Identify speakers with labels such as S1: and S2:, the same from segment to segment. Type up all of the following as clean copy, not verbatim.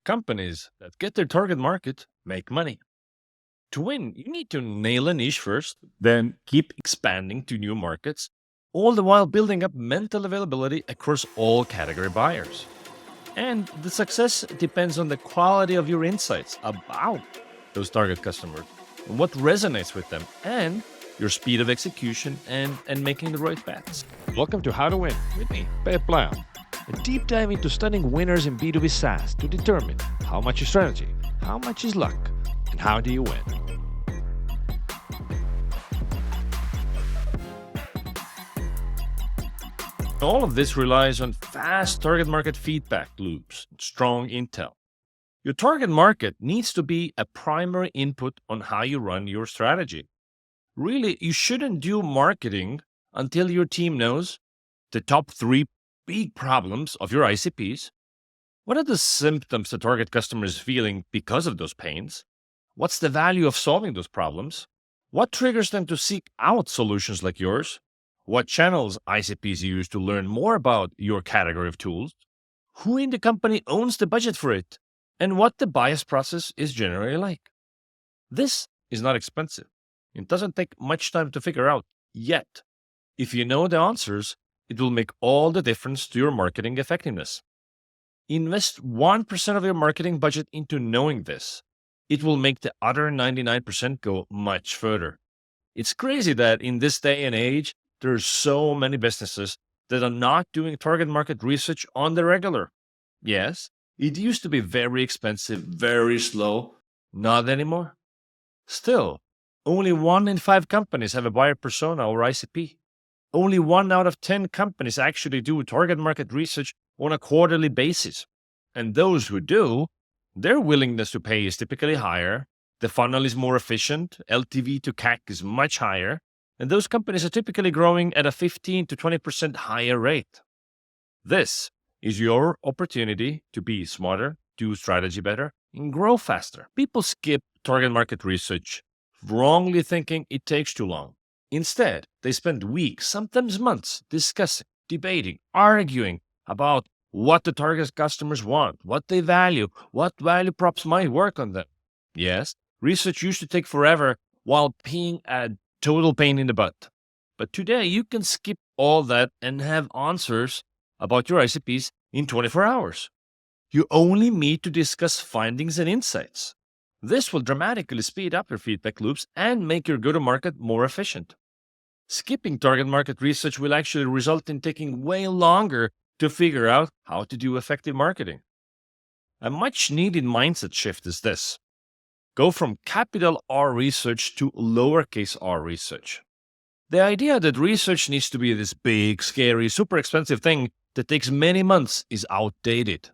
S1: Companies that get their target market make money. To win, you need to nail a niche first, then keep expanding to new markets, all the while building up mental availability across all category buyers. And the success depends on the quality of your insights about those target customers, what resonates with them, and your speed of execution and making the right bets.
S2: Welcome to How to Win with me, Peep Laja. A deep dive into stunning winners in B2B SaaS to determine how much is strategy, how much is luck, and how do you win.
S1: All of this relies on fast target market feedback loops, strong intel. Your target market needs to be a primary input on how you run your strategy. Really, you shouldn't do marketing until your team knows the top 3 big problems of your ICPs. What are the symptoms the target customer is feeling because of those pains? What's the value of solving those problems? What triggers them to seek out solutions like yours? What channels ICPs use to learn more about your category of tools? Who in the company owns the budget for it? And what the bias process is generally like? This is not expensive. It doesn't take much time to figure out yet. If you know the answers, it will make all the difference to your marketing effectiveness. Invest 1% of your marketing budget into knowing this. It will make the other 99% go much further. It's crazy that in this day and age, there are so many businesses that are not doing target market research on the regular. Yes, it used to be very expensive, very slow. Not anymore. Still, only 1 in 5 companies have a buyer persona or ICP. Only 1 out of 10 companies actually do target market research on a quarterly basis. And those who do, their willingness to pay is typically higher. The funnel is more efficient. LTV to CAC is much higher. And those companies are typically growing at a 15 to 20% higher rate. This is your opportunity to be smarter, do strategy better, and grow faster. People skip target market research, wrongly thinking it takes too long. Instead, they spend weeks, sometimes months, discussing, debating, arguing about what the target customers want, what they value, what value props might work on them. Yes, research used to take forever while being a total pain in the butt. But today, you can skip all that and have answers about your ICPs in 24 hours. You only need to discuss findings and insights. This will dramatically speed up your feedback loops and make your go-to-market more efficient. Skipping target market research will actually result in taking way longer to figure out how to do effective marketing. A much-needed mindset shift is this. Go from capital R research to lowercase r research. The idea that research needs to be this big, scary, super expensive thing that takes many months is outdated.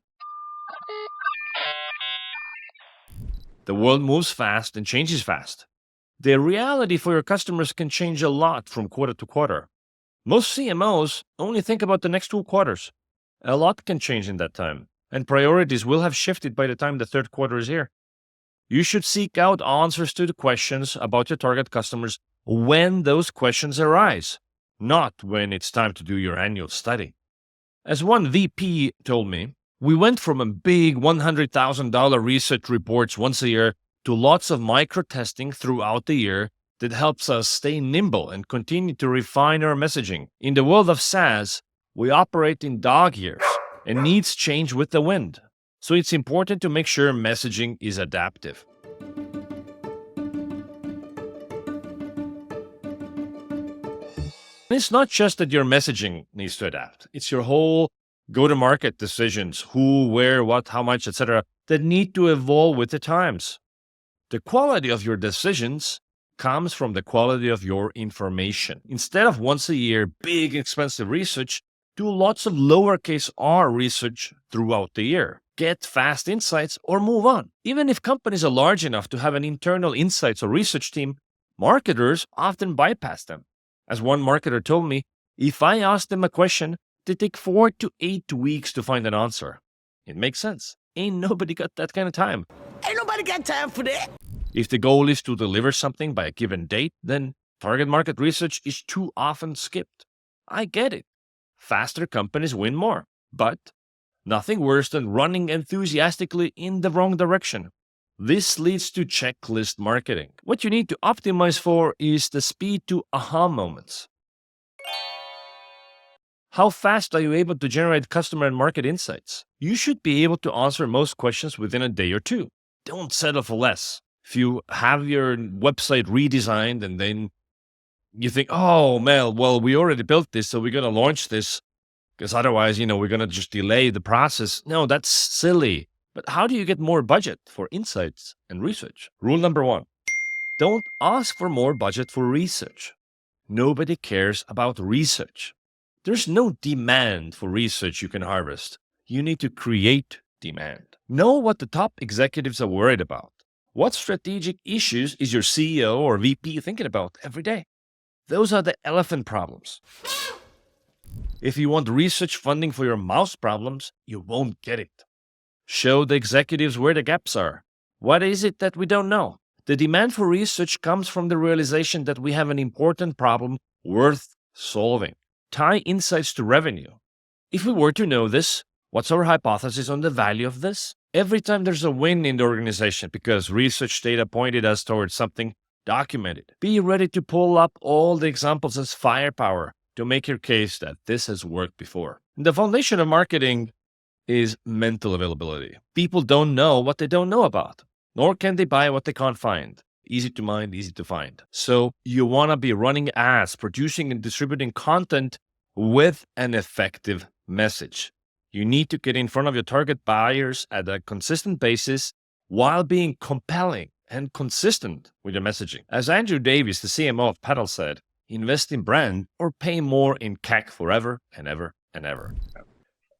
S1: The world moves fast and changes fast. The reality for your customers can change a lot from quarter to quarter. Most CMOs only think about the next 2 quarters. A lot can change in that time, and priorities will have shifted by the time the 3rd quarter is here. You should seek out answers to the questions about your target customers when those questions arise, not when it's time to do your annual study. As one VP told me, we went from a big $100,000 research reports once a year to lots of micro-testing throughout the year that helps us stay nimble and continue to refine our messaging. In the world of SaaS, we operate in dog years and needs change with the wind. So it's important to make sure messaging is adaptive. It's not just that your messaging needs to adapt. It's your whole go-to-market decisions, who, where, what, how much, etc., that need to evolve with the times. The quality of your decisions comes from the quality of your information. Instead of once a year, big, expensive research, do lots of lowercase r research throughout the year. Get fast insights or move on. Even if companies are large enough to have an internal insights or research team, marketers often bypass them. As one marketer told me, if I ask them a question, they take 4 to 8 weeks to find an answer. It makes sense. Ain't nobody got that kind of time.
S3: Ain't nobody got time for that.
S1: If the goal is to deliver something by a given date, then target market research is too often skipped. I get it. Faster companies win more. But Nothing worse than running enthusiastically in the wrong direction. This leads to checklist marketing. What you need to optimize for is the speed to aha moments. How fast are you able to generate customer and market insights? You should be able to answer most questions within a day or two. Don't settle for less. If you have your website redesigned and then you think, oh man, well, we already built this, so we're going to launch this because otherwise, we're going to just delay the process. No, that's silly. But how do you get more budget for insights and research? Rule number 1, don't ask for more budget for research. Nobody cares about research. There's no demand for research you can harvest. You need to create demand. Know what the top executives are worried about. What strategic issues is your CEO or VP thinking about every day? Those are the elephant problems. If you want research funding for your mouse problems, you won't get it. Show the executives where the gaps are. What is it that we don't know? The demand for research comes from the realization that we have an important problem worth solving. Tie insights to revenue. If we were to know this, what's our hypothesis on the value of this? Every time there's a win in the organization because research data pointed us towards something, document it. Be ready to pull up all the examples as firepower to make your case that this has worked before. The foundation of marketing is mental availability. People don't know what they don't know about, nor can they buy what they can't find. Easy to mind, easy to find. So you want to be running ads, producing and distributing content with an effective message. You need to get in front of your target buyers at a consistent basis while being compelling and consistent with your messaging. As Andrew Davies, the CMO of Paddle, said, invest in brand or pay more in CAC forever and ever and ever.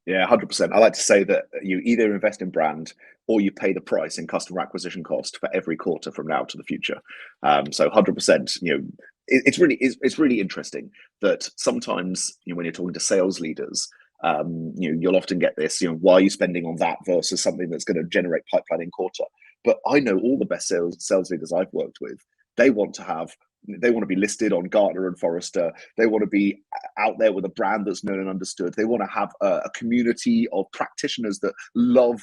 S4: Yeah, 100%. I like to say that you either invest in brand or you pay the price in customer acquisition cost for every quarter from now to the future. So 100%, it's really interesting that sometimes, when you're talking to sales leaders, you'll often get this, why are you spending on that versus something that's going to generate pipeline in quarter? But I know all the best sales leaders I've worked with, they want to be listed on Gartner and Forrester. They want to be out there with a brand that's known and understood. They want to have a community of practitioners that love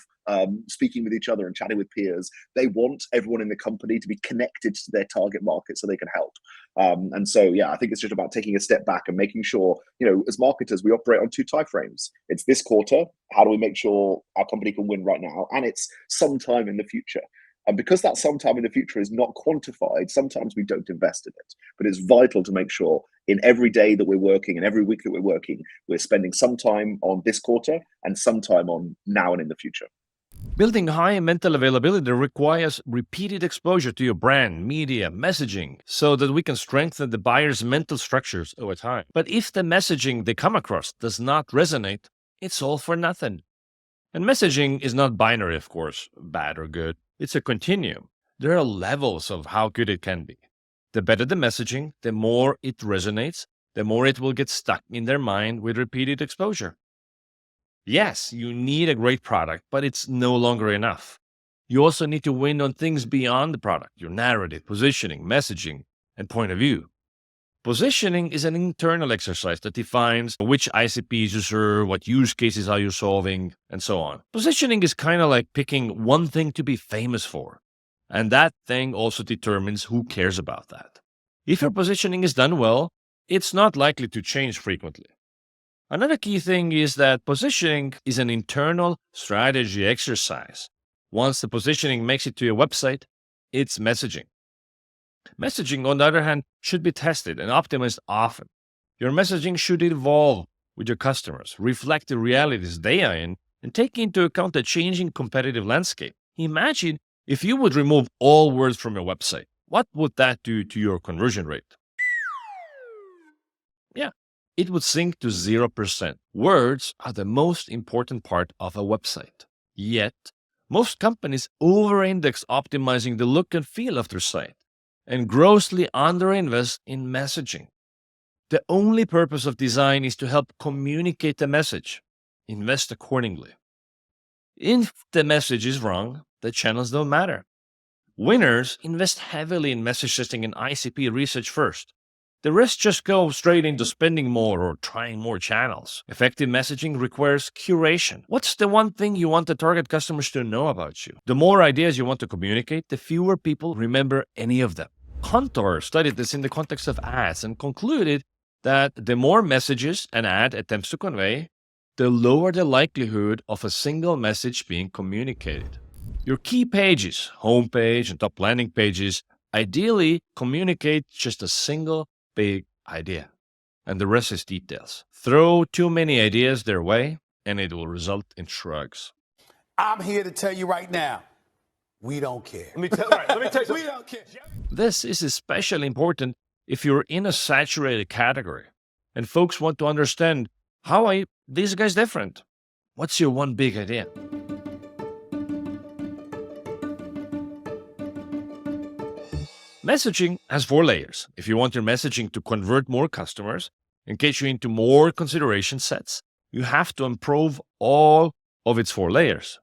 S4: speaking with each other and chatting with peers. They want everyone in the company to be connected to their target market so they can help. And so, yeah, I think it's just about taking a step back and making sure, as marketers, we operate on 2 time frames. It's this quarter. How do we make sure our company can win right now? And it's sometime in the future. And because that sometime in the future is not quantified, sometimes we don't invest in it. But it's vital to make sure in every day that we're working and every week that we're working, we're spending some time on this quarter and some time on now and in the future.
S1: Building high mental availability requires repeated exposure to your brand, media, messaging, so that we can strengthen the buyer's mental structures over time. But if the messaging they come across does not resonate, it's all for nothing. And messaging is not binary, of course, bad or good. It's a continuum. There are levels of how good it can be. The better the messaging, the more it resonates, the more it will get stuck in their mind with repeated exposure. Yes, you need a great product, but it's no longer enough. You also need to win on things beyond the product, your narrative, positioning, messaging, and point of view. Positioning is an internal exercise that defines which ICPs you serve, what use cases are you solving, and so on. Positioning is kind of like picking one thing to be famous for, and that thing also determines who cares about that. If your positioning is done well, it's not likely to change frequently. Another key thing is that positioning is an internal strategy exercise. Once the positioning makes it to your website, it's messaging. Messaging, on the other hand, should be tested and optimized often. Your messaging should evolve with your customers, reflect the realities they are in, and take into account the changing competitive landscape. Imagine if you would remove all words from your website. What would that do to your conversion rate? Yeah, it would sink to 0%. Words are the most important part of a website. Yet, most companies over-index optimizing the look and feel of their site and grossly underinvest in messaging. The only purpose of design is to help communicate the message. Invest accordingly. If the message is wrong, the channels don't matter. Winners invest heavily in message testing and ICP research first. The rest just go straight into spending more or trying more channels. Effective messaging requires curation. What's the one thing you want the target customers to know about you? The more ideas you want to communicate, the fewer people remember any of them. Hunter studied this in the context of ads and concluded that the more messages an ad attempts to convey, the lower the likelihood of a single message being communicated. Your key pages, homepage and top landing pages, ideally communicate just a single big idea, and the rest is details. Throw too many ideas their way, and it will result in shrugs.
S3: I'm here to tell you right now, we don't care.
S2: Let me tell you.
S3: We don't care.
S1: This is especially important if you're in a saturated category, and folks want to understand how are these guys different? What's your one big idea? Messaging has 4 layers. If you want your messaging to convert more customers and get you into more consideration sets, you have to improve all of its 4 layers.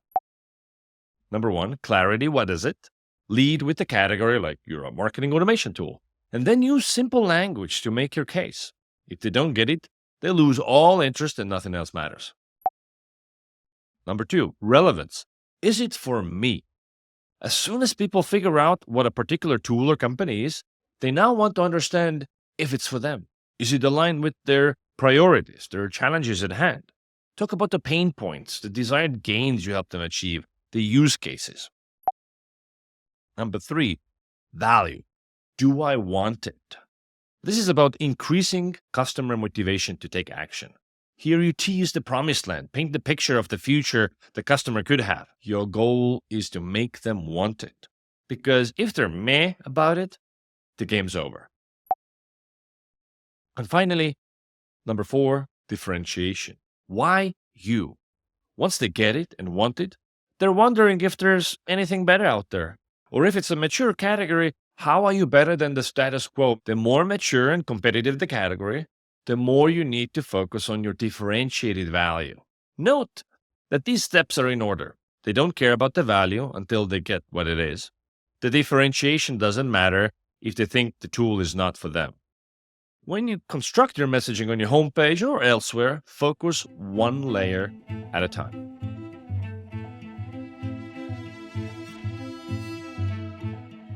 S1: Number 1, clarity. What is it? Lead with the category like you're a marketing automation tool, and then use simple language to make your case. If they don't get it, they lose all interest and nothing else matters. Number 2, relevance. Is it for me? As soon as people figure out what a particular tool or company is, they now want to understand if it's for them. Is it aligned with their priorities, their challenges at hand? Talk about the pain points, the desired gains you help them achieve, the use cases. Number 3, value. Do I want it? This is about increasing customer motivation to take action. Here you tease the promised land, paint the picture of the future the customer could have. Your goal is to make them want it. Because if they're meh about it, the game's over. And finally, number 4, differentiation. Why you? Once they get it and want it, they're wondering if there's anything better out there. Or if it's a mature category, how are you better than the status quo? The more mature and competitive the category, the more you need to focus on your differentiated value. Note that these steps are in order. They don't care about the value until they get what it is. The differentiation doesn't matter if they think the tool is not for them. When you construct your messaging on your homepage or elsewhere, focus one layer at a time.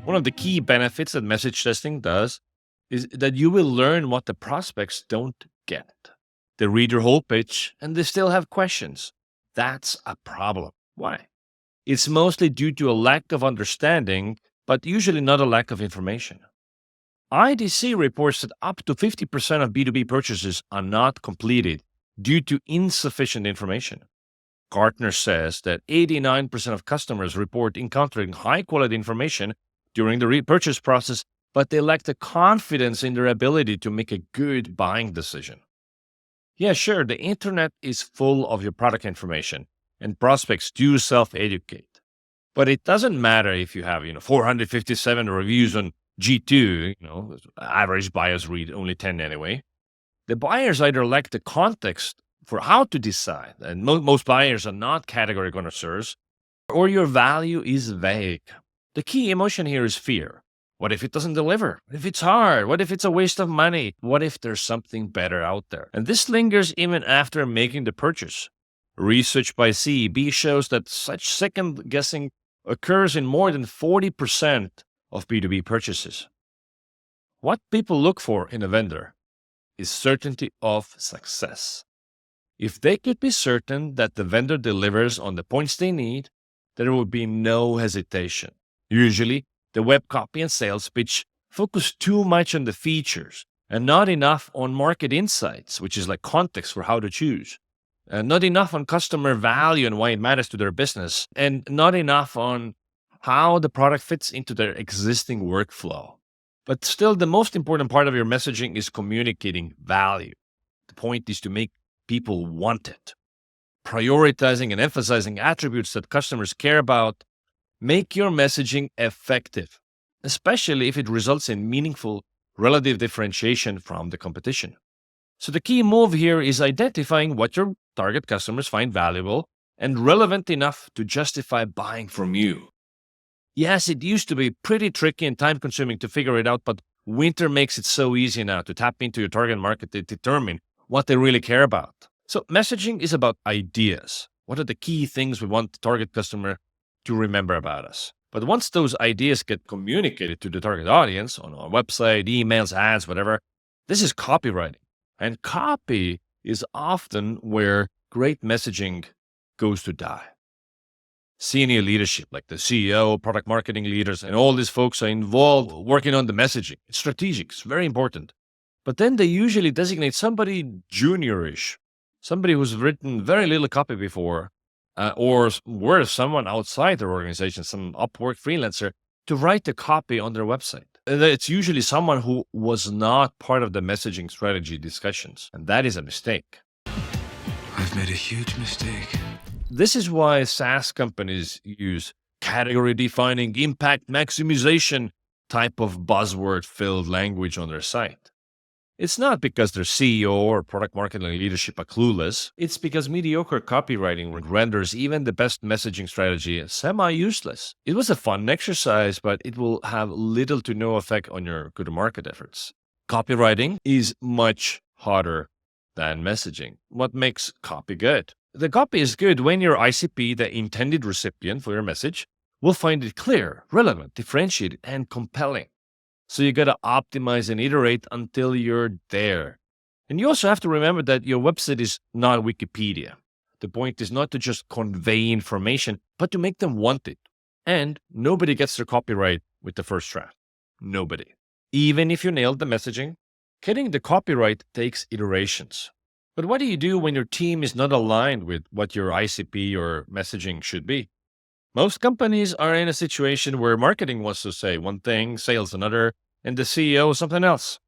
S1: One of the key benefits that message testing does is that you will learn what the prospects don't get. They read your whole pitch and they still have questions. That's a problem. Why? It's mostly due to a lack of understanding, but usually not a lack of information. IDC reports that up to 50% of B2B purchases are not completed due to insufficient information. Gartner says that 89% of customers report encountering high-quality information during the repurchase process, but they lack the confidence in their ability to make a good buying decision. Yeah, sure, the internet is full of your product information, and prospects do self-educate. But it doesn't matter if you have, 457 reviews on G2, average buyers read only 10 anyway. The buyers either lack the context for how to decide, and most buyers are not category connoisseurs, or your value is vague. The key emotion here is fear. What if it doesn't deliver? What if it's hard? What if it's a waste of money? What if there's something better out there? And this lingers even after making the purchase. Research by CEB shows that such second guessing occurs in more than 40% of B2B purchases. What people look for in a vendor is certainty of success. If they could be certain that the vendor delivers on the points they need, there would be no hesitation. Usually, the web copy and sales pitch focus too much on the features and not enough on market insights, which is like context for how to choose. Not enough on customer value and why it matters to their business, and not enough on how the product fits into their existing workflow. But still, the most important part of your messaging is communicating value. The point is to make people want it. Prioritizing and emphasizing attributes that customers care about make your messaging effective, especially if it results in meaningful relative differentiation from the competition. So the key move here is identifying what your target customers find valuable and relevant enough to justify buying from you. Yes, it used to be pretty tricky and time-consuming to figure it out, but Wynter makes it so easy now to tap into your target market to determine what they really care about. So messaging is about ideas. What are the key things we want the target customer to remember about us? But once those ideas get communicated to the target audience on our website, emails, ads, whatever, this is copywriting. And copy is often where great messaging goes to die. Senior leadership, like the CEO, product marketing leaders, and all these folks are involved working on the messaging. It's strategic, it's very important. But then they usually designate somebody juniorish, somebody who's written very little copy before, or worse, someone outside their organization, some Upwork freelancer, to write the copy on their website. And it's usually someone who was not part of the messaging strategy discussions, and that is a mistake.
S5: I've made a huge mistake.
S1: This is why SaaS companies use category-defining impact maximization type of buzzword-filled language on their site. It's not because their CEO or product marketing leadership are clueless. It's because mediocre copywriting renders even the best messaging strategy semi-useless. It was a fun exercise, but it will have little to no effect on your go-to-market efforts. Copywriting is much harder than messaging. What makes copy good? The copy is good when your ICP, the intended recipient for your message, will find it clear, relevant, differentiated, and compelling. So you got to optimize and iterate until you're there. And you also have to remember that your website is not Wikipedia. The point is not to just convey information, but to make them want it. And nobody gets their copyright with the first draft. Nobody. Even if you nailed the messaging, getting the copyright takes iterations. But what do you do when your team is not aligned with what your ICP or messaging should be? Most companies are in a situation where marketing wants to say one thing, sales another, and the CEO something else.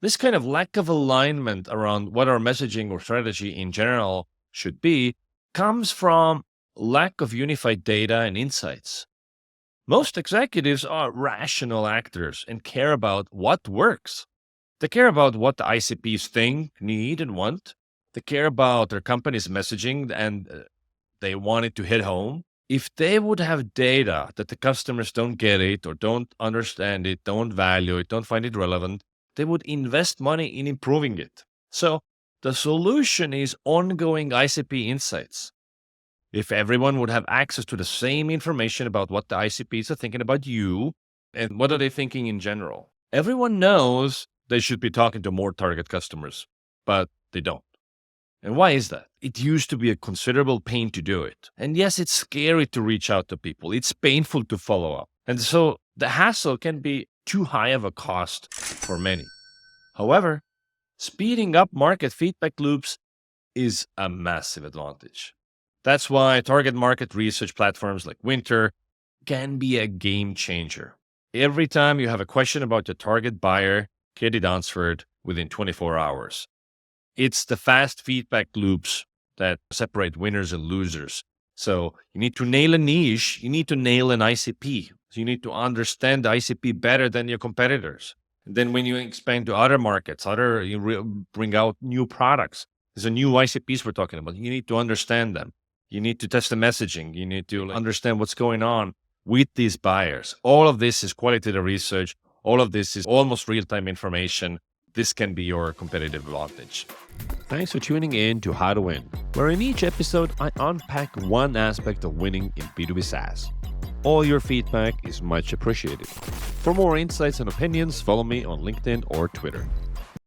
S1: This kind of lack of alignment around what our messaging or strategy in general should be comes from lack of unified data and insights. Most executives are rational actors and care about what works. They care about what the ICPs think, need, and want. They care about their company's messaging and they want it to hit home. If they would have data that the customers don't get it or don't understand it, don't value it, don't find it relevant, they would invest money in improving it. So the solution is ongoing ICP insights. If everyone would have access to the same information about what the ICPs are thinking about you and what are they thinking in general, everyone knows they should be talking to more target customers, but they don't. And why is that? It used to be a considerable pain to do it. And yes, it's scary to reach out to people. It's painful to follow up. And so the hassle can be too high of a cost for many. However, speeding up market feedback loops is a massive advantage. That's why target market research platforms like Wynter can be a game changer. Every time you have a question about your target buyer, get it answered within 24 hours. It's the fast feedback loops that separate winners and losers. So you need to nail a niche. You need to nail an ICP. So you need to understand the ICP better than your competitors. And then when you expand to other markets, bring out new products. There's a new ICPs we're talking about. You need to understand them. You need to test the messaging. You need to understand what's going on with these buyers. All of this is qualitative research. All of this is almost real-time information. This can be your competitive advantage.
S2: Thanks for tuning in to How to Win, where in each episode I unpack one aspect of winning in B2B SaaS. All your feedback is much appreciated. For more insights and opinions, follow me on LinkedIn or Twitter.